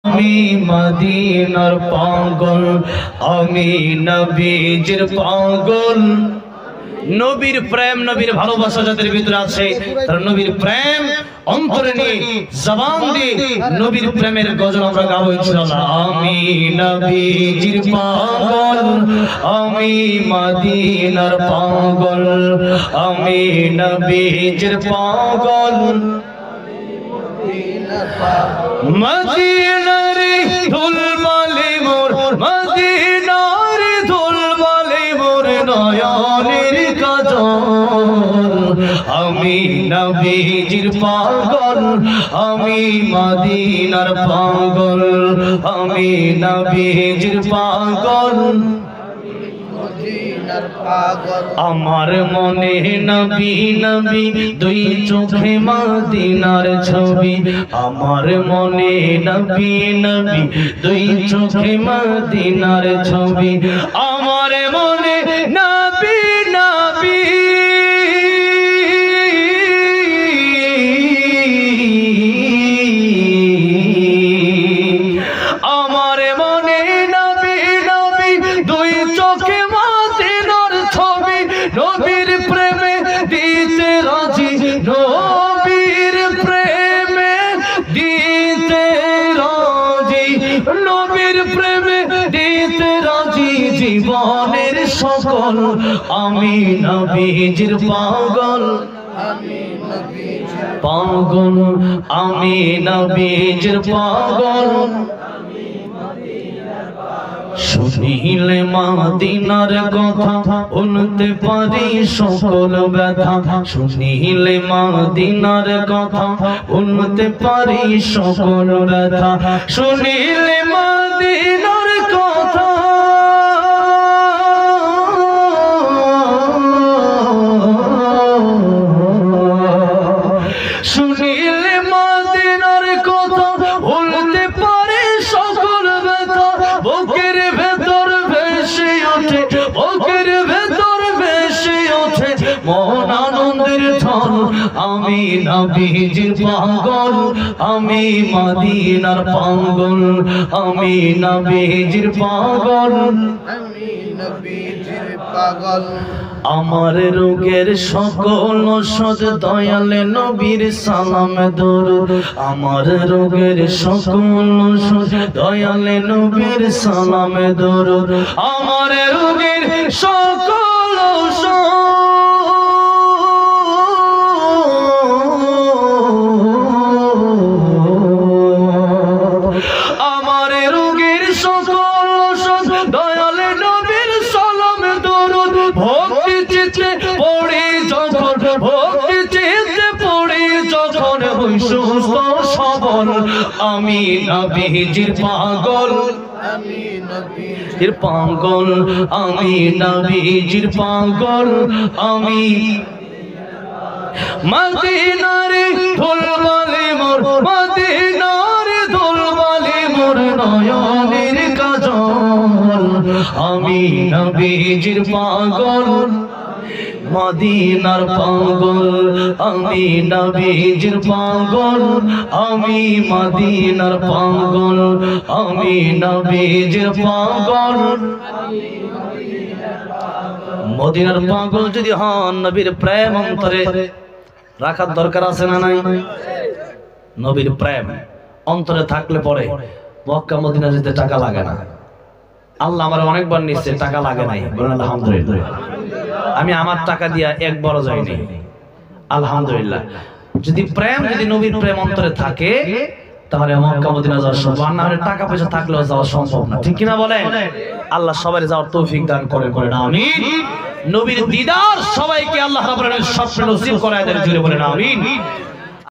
আমি মদিনার পাগল, আমি নবীজির পাগল। নবীর প্রেম, নবীর ভালোবাসা যাদের ভিতরে আছে, তার নবীর প্রেম অন্তরে নিয়ে জবান দিয়ে নবীর প্রেমের গজল আমরা গাবো ইনশাআল্লাহ। আমি নবীজির পাগল, আমি মদিনার পাগল, আমি নবীজির পাগল। মদিনার ধুল বালি মোর, মদিনার ধুল বালি মোর নয়নের কাজল। আমি নবীজির পাগল, আমি মদিনার পাগল, আমি নবীজির পাগল। আমার মনে নবী নবী দুই চোখে মদিনার ছবি, আমার মনে নবী নবী দুই চোখে মদিনার ছবি, আমার মনে নবী নবী আমার মনে নবী নবী দুই চোখে নবীর প্রেমে দিতে রাজি, নবীর প্রেমে দিতে রাজি, নবীর প্রেমে দিতে রাজি জীবনের সকল। আমি নবীজির পাগল, পাগল, আমি নবীজির পাগল। শুনিলে মদিনার কথা ভুলতে পারি সকল ব্যথা, শুনিলে মদিনার কথা ভুলতে পারি সকল ব্যথা, শুনিলে মদিনার কথা শুনিলে মদিনার কথা ভুলতে পারি সকল ব্যথা, বুকের ভেতর ভেসে ওঠে, বুকের ভেতর ভেসে ওঠে মন আনন্দের ঝড়। আমি নবীজির পাগল, আমি মদিনার পাগল, আমি নবীজির পাগল, আমি নবীজির পাগল। আমার রোগের সকল ওষুধ দয়ালে নবীর সালাম দরুদ, আমার রোগের সকল ওষুধ দয়ালে নবীর সালাম দরুদ, আমার রোগের সকল ওষুধ আমার রোগের সকল ওষুধ দয়ালে নবীর সালাম দরুদ। ভক্তি চিত্তে পড়ে যখন, ভক্তি চিত্তে পড়ে যখন হই সুস্থ সবল। আমি নবীজির পাগল, আমি নবীজির পাগল, আমি নবীজির পাগল, আমি মদিনার ধুল বালি মোর, মদিনার ধুল বালি মোর নয়নের কাজল। আমি নবীজির পাগল, মদিনার পাগল, আমি নবীজির পাগল, আমি মদিনার পাগল, আমি নবীজির পাগল। মদিনার পাগল যদি হন, নবীর প্রেম অন্তরে রাখার দরকার আছে না নাই? নবীর প্রেম অন্তরে থাকলে পরে মক্কা মদিনা যেতে টাকা লাগে না। আল্লাহ আমার অনেকবার নিচ্ছে, টাকা লাগে নাই, বলেন আলহামদুলিল্লাহ। আমি আমার টাকা দিয়া একবারও যাইনি, আলহামদুলিল্লাহ। যদি প্রেম, যদি নবীর প্রেম অন্তরে থাকে তাহলে মক্কা মদিনা যাওয়া সম্ভব, আর না হলে টাকা পয়সা থাকলেও যাওয়া সম্ভব না, ঠিক কিনা বলেন? আল্লাহ সবাই যাওয়ার তৌফিক দান করেন, বলেন আমিন। নবীর দিদার সবাইকে আল্লাহ রাব্বুল আলামিন স্বপ্নে নসিব করায় দেন, জুড়ে বলেন আমিন।